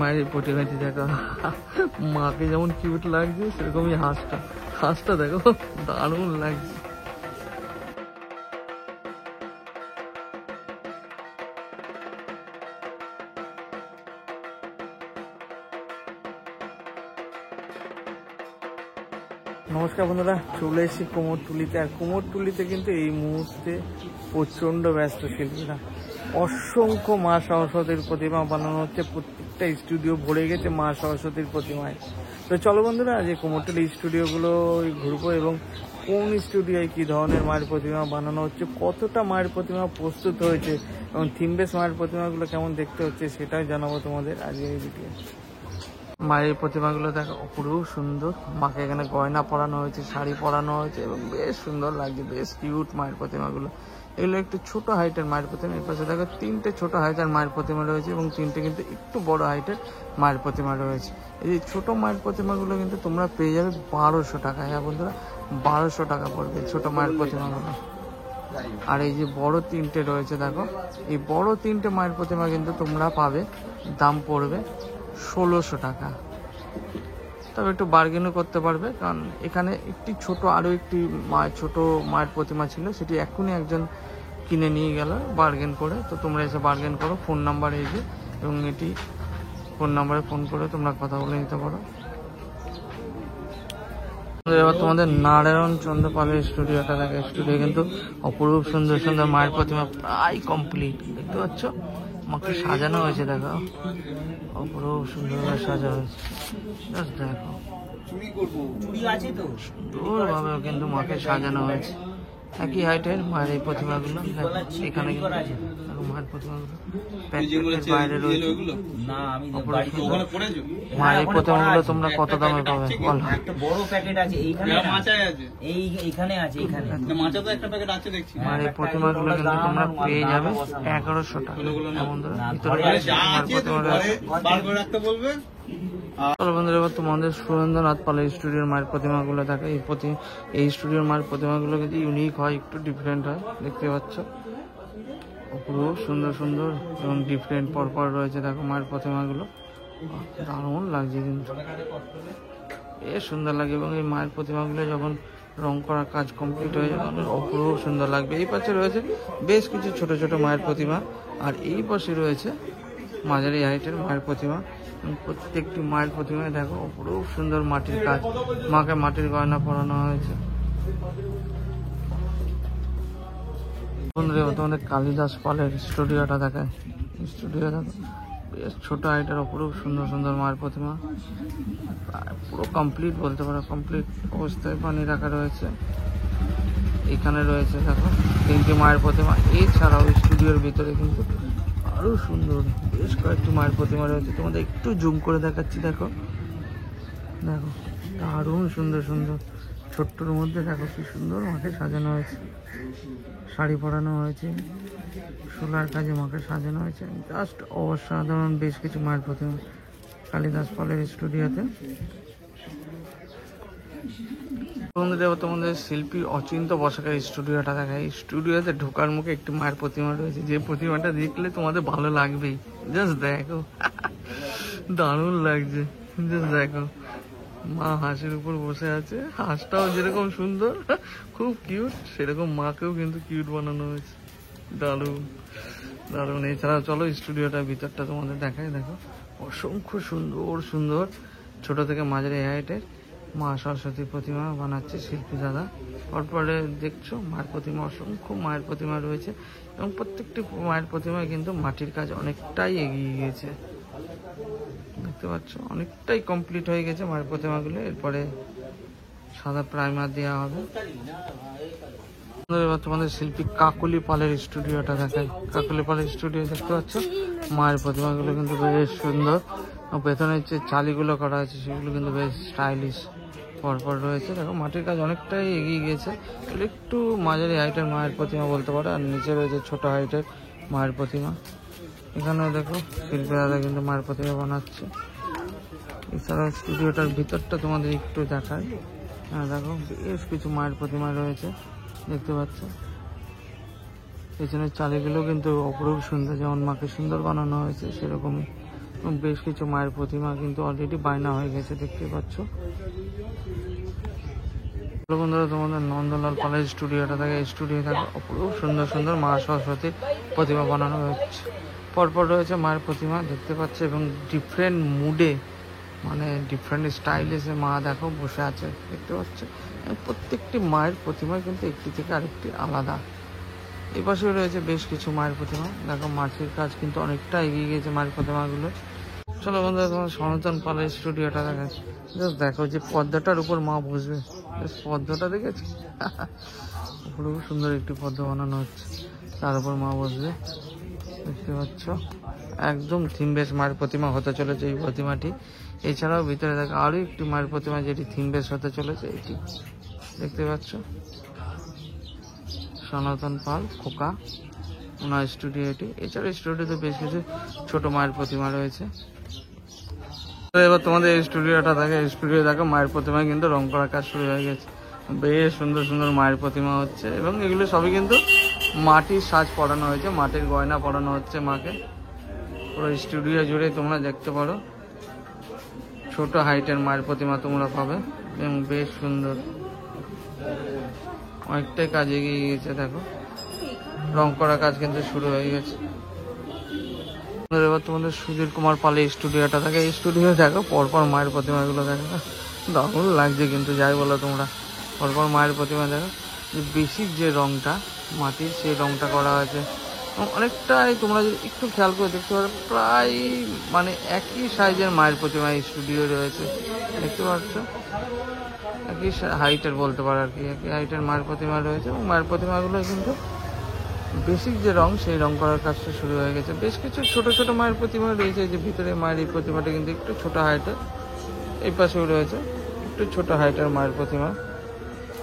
মায়ের প্রতিমাটি দেখো, মাকে যেমন কিউট লাগছে সেরকমই হাঁসটা দেখো দারুণ লাগছে। নমস্কার বন্ধুরা, চলে এসেছি কুমোরটুলিতে। আর কুমোরটুলিতে কিন্তু এই মুহূর্তে প্রচণ্ড ব্যস্ত শিল্পীরা, অসংখ্য মা সরস্বতীর প্রতিমা বানানো হচ্ছে। প্রত্যেকটা স্টুডিও ভরে গেছে মা সরস্বতীর প্রতিমায়। তো চলো বন্ধুরা, আজ কুমোরটুলি স্টুডিওগুলো ঘুরবো এবং কোন স্টুডিওয় কী ধরনের মায়ের প্রতিমা বানানো হচ্ছে, কতটা মায়ের প্রতিমা প্রস্তুত হয়েছে এবং থিম বেস মায়ের প্রতিমাগুলো কেমন দেখতে হচ্ছে সেটাই জানাবো তোমাদের আজকে এই ভিডিও। মায়ের প্রতিমাগুলো দেখো অপরূপ সুন্দর। মাকে এখানে গয়না পরানো হয়েছে, শাড়ি পরানো হয়েছে এবং বেশ সুন্দর লাগছে, বেশ কিউট মায়ের প্রতিমাগুলো। এগুলো একটু ছোট হাইটের মায়ের প্রতিমা। এর পাশে দেখো 3টে ছোট হাইটের মায়ের প্রতিমা রয়েছে এবং 3টে কিন্তু একটু বড় হাইটের মায়ের প্রতিমা রয়েছে। এই ছোট মায়ের প্রতিমাগুলো কিন্তু তোমরা পেয়ে যাবে 1200 টাকা। হ্যাঁ বন্ধুরা, 1200 টাকা পড়বে ছোট মায়ের প্রতিমাগুলো। আর এই যে বড় 3টে রয়েছে দেখো, এই বড় 3টে মায়ের প্রতিমা কিন্তু তোমরা পাবে, দাম পড়বে 1600 টাকা। তবে একটু বার্গেনও করতে পারবে, কারণ এখানে একটি ছোট আরও একটি ছোট মায়ের প্রতিমা ছিল, সেটি এখনই একজন কিনে নিয়ে গেল বার্গেন করে। তো তোমরা এসে বার্গেন করো, ফোন নাম্বার এই যে, এবং এটি ফোন নাম্বারে ফোন করে তোমরা কথা বলে নিতে পারো। এবার তোমাদের নারায়ণ চন্দ্রপালের স্টুডিওটা দেখে। স্টুডিও কিন্তু অপরূপ সুন্দর সুন্দর মায়ের প্রতিমা প্রায় কমপ্লিট, দেখতে পাচ্ছ। মাকে সাজানো হয়েছে দেখো, অপরূপ সুন্দরভাবে সাজানো হয়েছে। জাস্ট দেখো, সুন্দরভাবে কিন্তু মাকে সাজানো হয়েছে। একই হাইটের মায়ের এই প্রতিমাগুলো এখানে কিন্তু মায়ের প্রতিমাগুলো প্যাকেটের বাইরে রয়েছে। মায়ের এই প্রতিমাগুলো তোমরা কত দামে পাবে বলো? বড় প্যাকেট আছে এইখানে আছে, মায়ের এই প্রতিমাগুলো কিন্তু তোমরা পেয়ে যাবে 1100 টাকা। বন্ধুরা ভিতরে চলো বন্ধুরা, এবার তোমাদের সুরেন্দ্রনাথ পালের স্টুডিওর মায়ের প্রতিমাগুলো দেখে। এই স্টুডিওর মায়ের প্রতিমাগুলো কিন্তু ইউনিক হয়, একটু ডিফারেন্ট হয়, দেখতে পাচ্ছ। খুব সুন্দর সুন্দর এবং ডিফারেন্ট পরপর রয়েছে দেখো মায়ের প্রতিমাগুলো, দারুণ লাগছে কিন্তু, বেশ সুন্দর লাগে। এবং এই মায়ের প্রতিমাগুলো যখন রং করার কাজ কমপ্লিট হয়ে যাবে অপূর্ব সুন্দর লাগবে। এই পাশে রয়েছে বেশ কিছু ছোট ছোট মায়ের প্রতিমা, আর এই পাশে রয়েছে মাঝারি হাইটের মায়ের প্রতিমা। প্রত্যেকটি মায়ের প্রতিমায় দেখো অপরূপ সুন্দর মাটির কাজ, মাকে মাটির গয়না পরানো হয়েছে। বন্ধুরা তোমাদের কালিদাস পালের স্টুডিওটা দেখায়। স্টুডিও দেখো, বেশ ছোট হাইটের অপরূপ সুন্দর সুন্দর মায়ের প্রতিমা, পুরো কমপ্লিট বলতে পারো, কমপ্লিট অবস্থায় পানি রাখা রয়েছে। এখানে রয়েছে দেখো 3টি মায়ের প্রতিমা। এছাড়াও স্টুডিওর ভিতরে কিন্তু আরো সুন্দর বেশ কয়েকটি মায়ের প্রতিমা রয়েছে। তোমাদের একটু জুম করে দেখাচ্ছি, দেখো দেখো দারুণ সুন্দর সুন্দর ছোট্টর মধ্যে দেখো কি সুন্দর মাকে সাজানো হয়েছে, শাড়ি পরানো হয়েছে, সোলার কাজে মাকে সাজানো হয়েছে। জাস্ট অসাধারণ বেশ কিছু মায়ের প্রতিমা কালিদাস পালের স্টুডিওতে। তোমাদের শিল্পী অচিন্ত বসাকের স্টুডিওটা দেখায়। এই স্টুডিওতে ঢোকার মুখে একটি মায়ের প্রতিমা রয়েছে, যে প্রতিমাটা দেখলে তোমাদের ভালো লাগবেই। জাস্ট দেখো দারুণ লাগছে, জাস্ট দেখো মা হাঁসের উপর বসে আছে, হাঁসটাও যেরকম সুন্দর খুব কিউট, সেরকম মাকেও কিন্তু কিউট বানানো হয়েছে, দারুণ দারুণ। এছাড়াও চলো স্টুডিওটার ভিতরটা তোমাদের দেখায়। দেখো অসংখ্য সুন্দর সুন্দর ছোট থেকে মাঝারি হাইটের মা সরস্বতীর প্রতিমা বানাচ্ছে শিল্পী দাদা। পরপরে দেখছো মায়ের প্রতিমা, অসংখ্য মায়ের প্রতিমা রয়েছে এবং প্রত্যেকটি মায়ের প্রতিমায় কিন্তু মাটির কাজ অনেকটাই এগিয়ে গিয়েছে, দেখতে পাচ্ছ, অনেকটাই কমপ্লিট হয়ে গেছে মায়ের প্রতিমাগুলো। এরপরে সাদা প্রাইমার দেওয়া হবে। তোমাদের শিল্পী কাকুলি পালের স্টুডিওটা দেখায়। কাকুলি পালের স্টুডিও দেখতে পাচ্ছ, মায়ের প্রতিমাগুলো কিন্তু বেশ সুন্দর। পেছনের যে চালিগুলো করা আছে সেগুলো কিন্তু বেশ স্টাইলিশ পরপর রয়েছে। দেখো মাটির কাজ অনেকটাই এগিয়ে গেছে। একটু মাঝারি হাইটের মায়ের প্রতিমা বলতে পারো, আর নিচে রয়েছে ছোট হাইটের মায়ের প্রতিমা। এখানেও দেখো শিল্পী দাদা কিন্তু মায়ের প্রতিমা বানাচ্ছে। এছাড়াও স্টুডিওটার ভিতরটা তোমাদের একটু দেখায়। হ্যাঁ দেখো বেশ কিছু মায়ের প্রতিমা রয়েছে, দেখতে পাচ্ছ। পেছনের চালিগুলো কিন্তু অপরূপ সুন্দর, যেমন মাকে সুন্দর বানানো হয়েছে সেরকমই বেশ কিছু মায়ের প্রতিমা কিন্তু অলরেডি বায়না হয়ে গেছে, দেখতে পাচ্ছ। বন্ধুরা, তোমাদের নন্দলাল পালের স্টুডিওটা থাকে, স্টুডিও থাকে অপরূপ সুন্দর সুন্দর মা সরস্বতীর প্রতিমা বানানো হচ্ছে। পরপর রয়েছে মায়ের প্রতিমা, দেখতে পাচ্ছ, এবং ডিফারেন্ট মুডে, মানে ডিফারেন্ট স্টাইলে সে মা দেখো বসে আছে, দেখতে পাচ্ছ। প্রত্যেকটি মায়ের প্রতিমা কিন্তু একটি থেকে আরেকটি আলাদা। এই পাশেও রয়েছে বেশ কিছু মায়ের প্রতিমা, দেখো মাটির কাজ কিন্তু অনেকটা এগিয়ে গেছে মায়ের প্রতিমাগুলো। চলো বন্ধুরা, তোমার সনাতন পালের স্টুডিওটা দেখাচ্ছে। জাস্ট দেখো যে পদ্মাটার উপর মা বসবে, পদ্মটা দেখেছি, খুব সুন্দর একটি পদ্ম বানানো হচ্ছে, তার উপর মা বসবে, দেখতে পাচ্ছ। একদম থিম বেস মায়ের প্রতিমা হতে চলেছে এই প্রতিমাটি। এছাড়াও ভিতরে দেখো আরো একটি মায়ের প্রতিমা যেটি থিম বেস হতে চলেছে, এটি দেখতে পাচ্ছ। সনাতন পাল খোকা ওনার স্টুডিও এটি। এছাড়া স্টুডিওতে বেশ কিছু ছোট মায়ের প্রতিমা রয়েছে। এবার তোমাদের স্টুডিওটা থাকে, স্টুডিও দেখো মায়ের প্রতিমায় কিন্তু রং করার কাজ শুরু হয়ে গেছে। বেশ সুন্দর সুন্দর মায়ের প্রতিমা হচ্ছে, এবং এগুলো সবই কিন্তু মাটির সাজ পরানো হয়েছে, মাটির গয়না পরানো হচ্ছে মাকে। পুরো স্টুডিও জুড়ে তোমরা দেখতে পারো ছোট হাইটের মায়ের প্রতিমা তোমরা পাবে, এবং বেশ সুন্দর, অনেকটাই কাজ এগিয়ে গেছে। দেখো রং করার কাজ কিন্তু শুরু হয়ে গেছে। এবার তোমাদের সুধীর কুমার পালে স্টুডিওটা থাকে, এই স্টুডিও দেখো পরপর মায়ের প্রতিমাগুলো দেখো, দারুণ লাগছে কিন্তু, যাই বলো তোমরা। পরপর মায়ের প্রতিমা দেখো, যে বেসিক যে রংটা মাটির, সেই রংটা করা হয়েছে। অনেকটাই তোমরা যদি একটু খেয়াল করে দেখতে পারো, প্রায় মানে একই সাইজের মায়ের প্রতিমা এই স্টুডিও রয়েছে, দেখতে পাচ্ছ। একই হাইটের বলতে পারো আর কি, একই হাইটের মায়ের প্রতিমা রয়েছে, এবং মায়ের প্রতিমাগুলো কিন্তু বেসিক যে রং, সেই রং করার কাজটা শুরু হয়ে গেছে। বেশ কিছু ছোট ছোট মায়ের প্রতিমা রয়েছে, যে ভিতরে মায়ের এই প্রতিমাটা কিন্তু একটু ছোট হাইটের। এই পাশেও রয়েছে একটু ছোট হাইটের মায়ের প্রতিমা,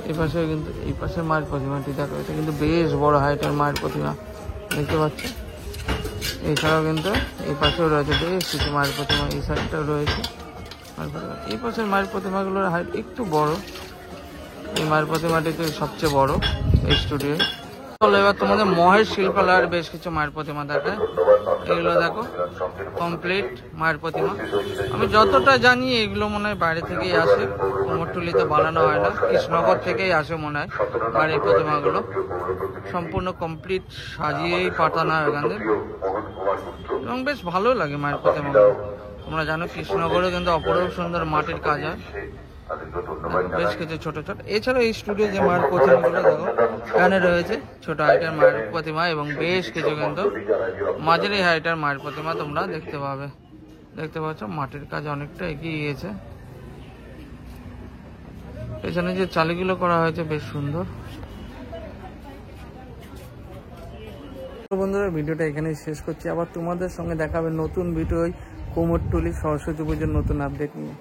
এই পাশেও কিন্তু, এই পাশের মায়ের প্রতিমাটি দেখো, এটা কিন্তু বেশ বড় হাইটের মায়ের প্রতিমা, দেখতে পাচ্ছ। এছাড়াও কিন্তু এই পাশেও রয়েছে বেশ কিছু মায়ের প্রতিমা, এই সাইডটাও রয়েছে মায়ের প্রতিমা। এই পাশের মায়ের প্রতিমাগুলোর হাইট একটু বড়, এই মায়ের প্রতিমাটি তো সবচেয়ে বড় এই স্টুডিও। চলো এবার তোমাদের মহেশ শিল্পালয়ের বেশ কিছু মায়ের প্রতিমা দেখে, এগুলো দেখো কমপ্লিট মায়ের প্রতিমা। আমি যতটা জানি এগুলো মনে হয় বাইরে থেকেই আসে, কুমোরটুলিতে বানানো হয় না, কৃষ্ণনগর থেকেই আসে মনে হয় বাড়ির প্রতিমাগুলো। সম্পূর্ণ কমপ্লিট সাজিয়েই পাঠানো হয় এখানে, এবং বেশ ভালো লাগে মায়ের প্রতিমাগুলো। তোমরা জানো কৃষ্ণনগরেও কিন্তু অপরূপ সুন্দর মাটির কাজ হয়, বেশ কিছু ছোট ছোট। এছাড়া এই স্টুডিও যে মায়ের প্রতিমাগুলো দেখো, এখানে রয়েছে ছোট হাইটের মায়ের প্রতিমা, এবং বেশ কিছু কিন্তু মাঝারি হাইটের মায়ের প্রতিমা তোমরা দেখতে পাবে। দেখতে পাচ্ছ মাটির কাজ অনেকটা এগিয়ে গিয়েছে। এখানে যে চালিগুলো করা হয়েছে বেশ সুন্দর। বন্ধুরা, ভিডিওটা এখানেই শেষ করছি, আবার তোমাদের সঙ্গে দেখাবে নতুন ভিডিও কুমোরটুলি সরস্বতী পুজোর নতুন আপডেট নিয়ে।